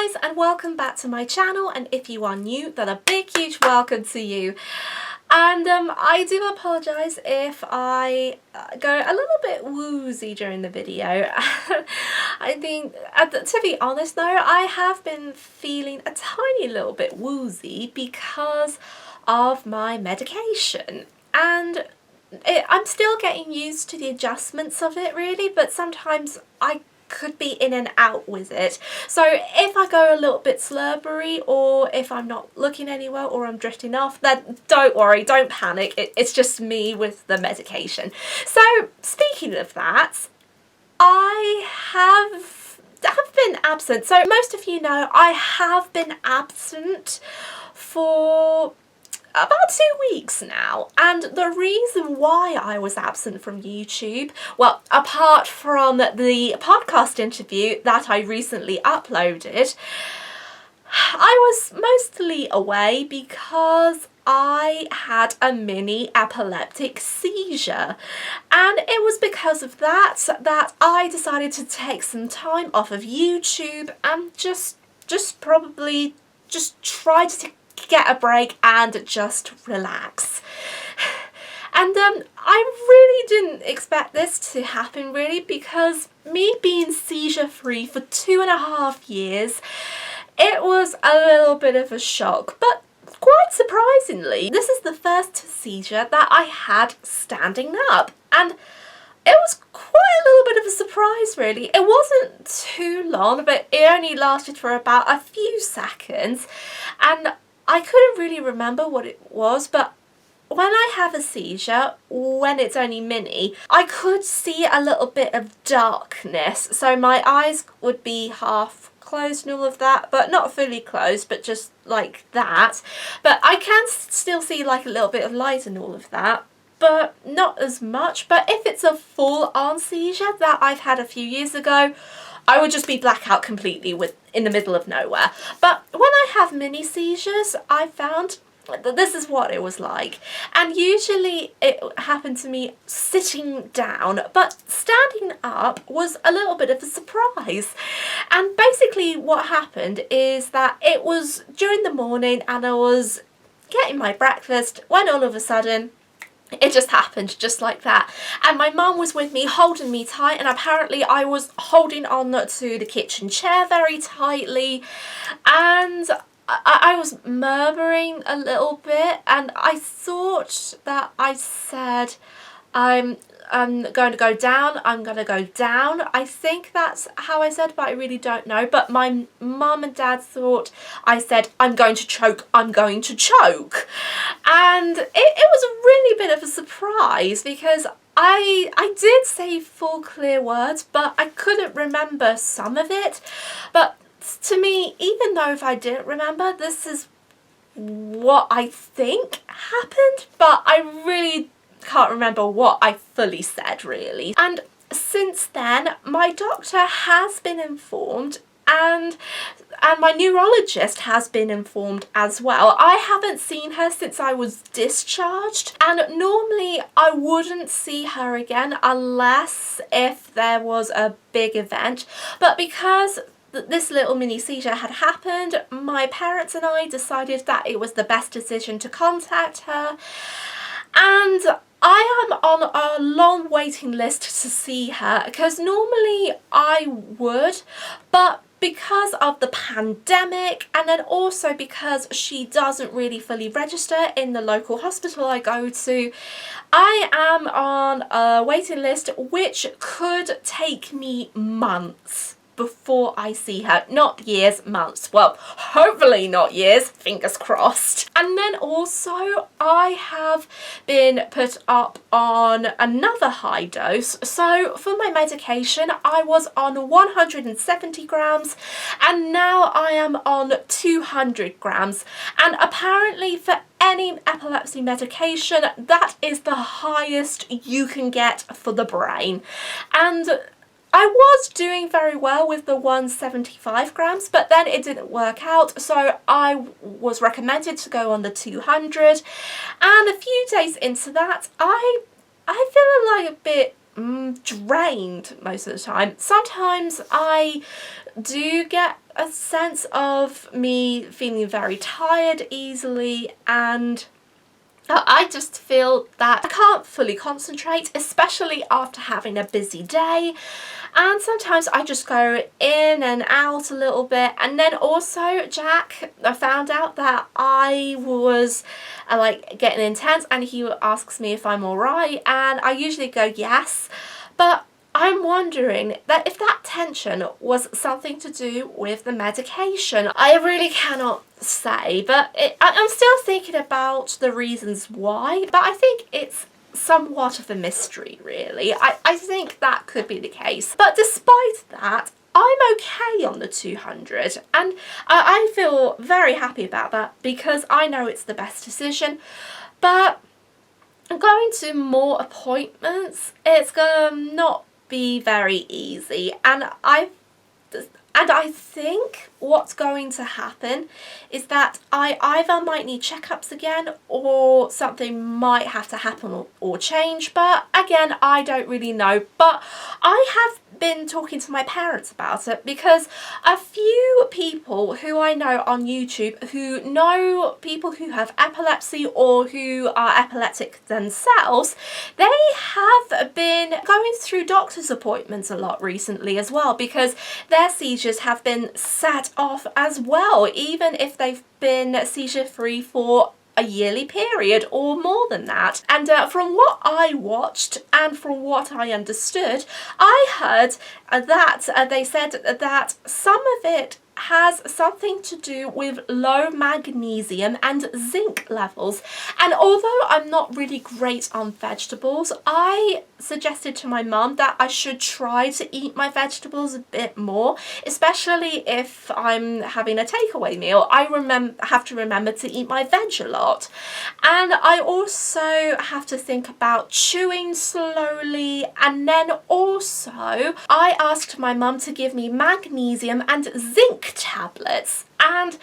guys, and welcome back to my channel, and if you are new, then a big huge welcome to you. And I do apologise if I go a little bit woozy during the video. I think, to be honest though, I have been feeling a tiny little bit woozy because of my medication, and I'm still getting used to the adjustments of it really, but sometimes I could be in and out with it. So if I go a little bit slurbery, or if I'm not looking anywhere, or I'm drifting off, then don't worry, don't panic, it's just me with the medication. So speaking of that, I have been absent. So most of you know I have been absent for about 2 weeks now, and the reason why I was absent from YouTube, well, apart from the podcast interview that I recently uploaded, I was mostly away because I had a mini epileptic seizure, and it was because of that I decided to take some time off of YouTube and just probably try to get a break and just relax. And I really didn't expect this to happen really, because me being seizure free for 2.5 years, it was a little bit of a shock. But quite surprisingly, this is the first seizure that I had standing up, and it was quite a little bit of a surprise really. It wasn't too long, but it only lasted for about a few seconds, and I couldn't really remember what it was, but when I have a seizure, when it's only mini, I could see a little bit of darkness. So my eyes would be half closed and all of that, but not fully closed, but just like that. But I can still see like a little bit of light and all of that, but not as much. But if it's a full-on seizure that I've had a few years ago, I would just be blackout completely in the middle of nowhere. But when I have mini seizures, I found that this is what it was like. And usually it happened to me sitting down, but standing up was a little bit of a surprise. And basically what happened is that it was during the morning and I was getting my breakfast when all of a sudden it just happened just like that. And my mum was with me, holding me tight, and apparently I was holding on to the kitchen chair very tightly, and I was murmuring a little bit, and I thought that I said, I'm going to go down, I'm going to go down. I think that's how I said, but I really don't know. But my mum and dad thought I said, I'm going to choke, I'm going to choke. And it was a really bit of a surprise, because I did say full clear words, but I couldn't remember some of it. But to me, even though if I didn't remember, this is what I think happened, but I really can't remember what I fully said really. And since then my doctor has been informed, and my neurologist has been informed as well. I haven't seen her since I was discharged, and normally I wouldn't see her again unless if there was a big event, but because this little mini seizure had happened, my parents and I decided that it was the best decision to contact her. And I am on a long waiting list to see her, because normally I would, but because of the pandemic, and then also because she doesn't really fully register in the local hospital I go to, I am on a waiting list which could take me months before I see her. Not years, months. Well, hopefully not years, fingers crossed. And then also I have been put up on another high dose. So for my medication I was on 170 grams, and now I am on 200 grams. And apparently for any epilepsy medication, that is the highest you can get for the brain. And I was doing very well with the 175 grams, but then it didn't work out, so I was recommended to go on the 200, and a few days into that, I feel like a bit drained most of the time. Sometimes I do get a sense of me feeling very tired easily, and I just feel that I can't fully concentrate, especially after having a busy day. And sometimes I just go in and out a little bit. And then also Jack, I found out that I was like getting intense, and he asks me if I'm alright, and I usually go yes, but I'm wondering that if that tension was something to do with the medication. I really cannot say, but I'm still thinking about the reasons why, but I think it's somewhat of a mystery, really. I think that could be the case. But despite that, I'm okay on the 200, and I feel very happy about that because I know it's the best decision. But going to more appointments, it's gonna not be very easy, and I think what's going to happen is that I either might need checkups again, or something might have to happen or change, but again, I don't really know. But I have been talking to my parents about it, because a few people who I know on YouTube who know people who have epilepsy or who are epileptic themselves, they have been going through doctor's appointments a lot recently as well, because their seizures have been set off as well, even if they've been seizure free for a yearly period or more than that. And from what I watched and from what I understood, I heard that they said that some of it has something to do with low magnesium and zinc levels. And although I'm not really great on vegetables, I suggested to my mum that I should try to eat my vegetables a bit more, especially if I'm having a takeaway meal. I have to remember to eat my veg a lot. And I also have to think about chewing slowly. And then also I asked my mum to give me magnesium and zinc tablets, and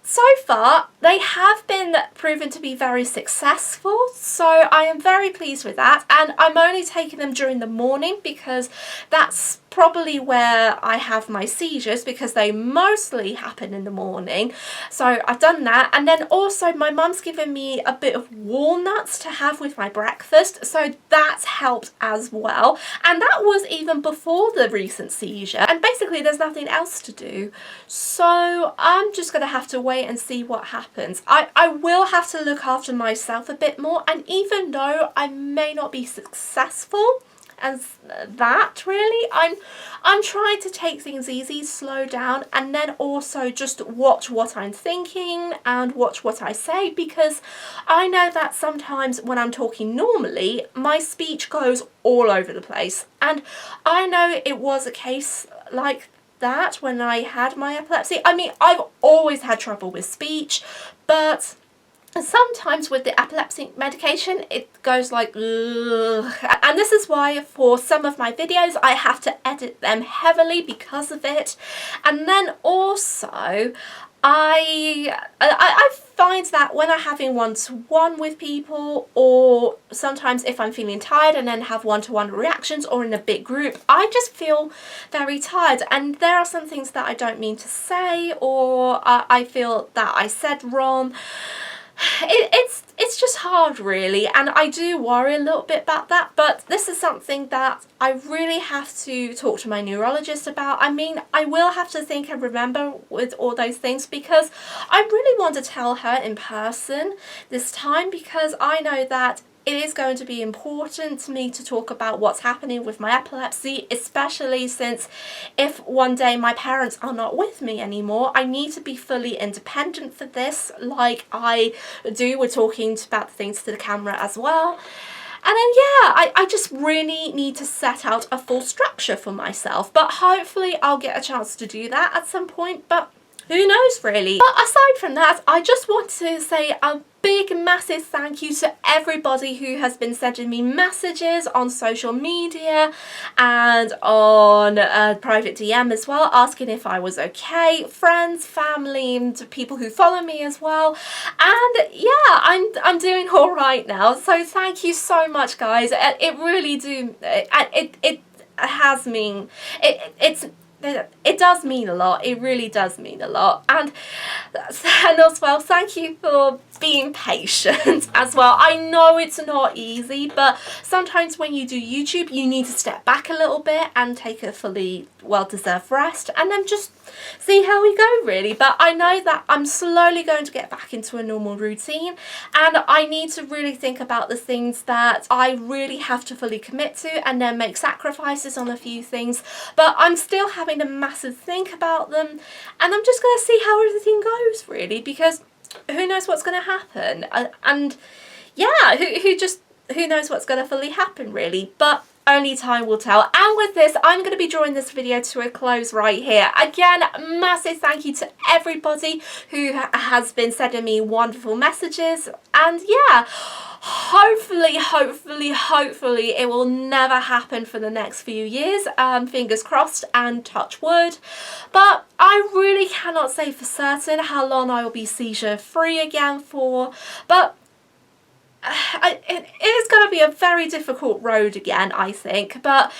so far they have been proven to be very successful, so I am very pleased with that. And I'm only taking them during the morning because that's probably where I have my seizures, because they mostly happen in the morning. So I've done that, and then also my mum's given me a bit of walnuts to have with my breakfast, so that's helped as well. And that was even before the recent seizure, and basically there's nothing else to do, so I'm just gonna have to wait and see what happens. I will have to look after myself a bit more, and even though I may not be successful as that, really, I'm trying to take things easy, slow down, and then also just watch what I'm thinking and watch what I say, because I know that sometimes when I'm talking normally, my speech goes all over the place, and I know it was a case like that when I had my epilepsy. I mean, I've always had trouble with speech, but sometimes with the epilepsy medication it goes like ugh. And this is why for some of my videos I have to edit them heavily because of it. And then also I find that when I'm having one-to-one with people, or sometimes if I'm feeling tired and then have one-to-one reactions, or in a big group, I just feel very tired, and there are some things that I don't mean to say, or I feel that I said wrong. It's just hard, really, and I do worry a little bit about that, but this is something that I really have to talk to my neurologist about. I mean, I will have to think and remember with all those things, because I really want to tell her in person this time, because I know that it is going to be important to me to talk about what's happening with my epilepsy, especially since if one day my parents are not with me anymore, I need to be fully independent for this, like I do. We're talking about things to the camera as well. And then, yeah, I just really need to set out a full structure for myself, but hopefully I'll get a chance to do that at some point, but who knows, really. But aside from that, I just want to say a big massive thank you to everybody who has been sending me messages on social media and on private DM as well, asking if I was okay, friends, family, and people who follow me as well. And yeah, I'm doing all right now, so thank you so much, guys. It really do, it has mean, it's it does mean a lot. It really does mean a lot. And as well, thank you for being patient as well. I know it's not easy, but sometimes when you do YouTube, you need to step back a little bit and take a fully well-deserved rest and then just see how we go, really. But I know that I'm slowly going to get back into a normal routine, and I need to really think about the things that I really have to fully commit to and then make sacrifices on a few things. But I'm still having a massive think about them, and I'm just going to see how everything goes, really, because who knows what's going to happen, and yeah, who knows what's going to fully happen, really. But only time will tell. And with this, I'm going to be drawing this video to a close right here. Again, massive thank you to everybody who has been sending me wonderful messages. And yeah, hopefully it will never happen for the next few years. Fingers crossed and touch wood. But I really cannot say for certain how long I will be seizure free again for. But it is going to be a very difficult road again, I think. But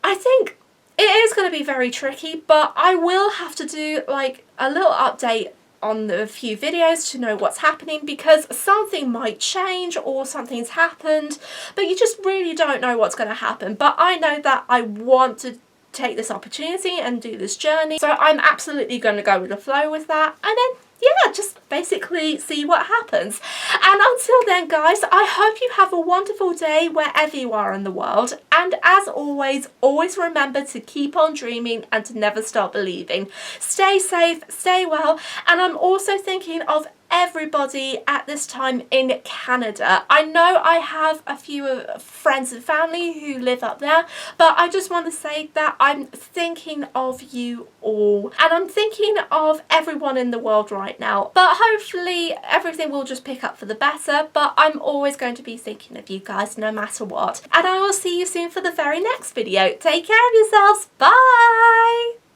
I think it is going to be very tricky, but I will have to do like a little update on the few videos to know what's happening, because something might change or something's happened, but you just really don't know what's going to happen. But I know that I want to take this opportunity and do this journey, so I'm absolutely going to go with the flow with that, and then yeah, just basically see what happens. And until then, guys, I hope you have a wonderful day wherever you are in the world. And as always remember to keep on dreaming and to never stop believing. Stay safe, stay well. And I'm also thinking of everybody at this time in Canada. I know I have a few friends and family who live up there, but I just want to say that I'm thinking of you all, and I'm thinking of everyone in the world right now. But hopefully everything will just pick up for the better, but I'm always going to be thinking of you guys no matter what. And I will see you soon for the very next video. Take care of yourselves. Bye!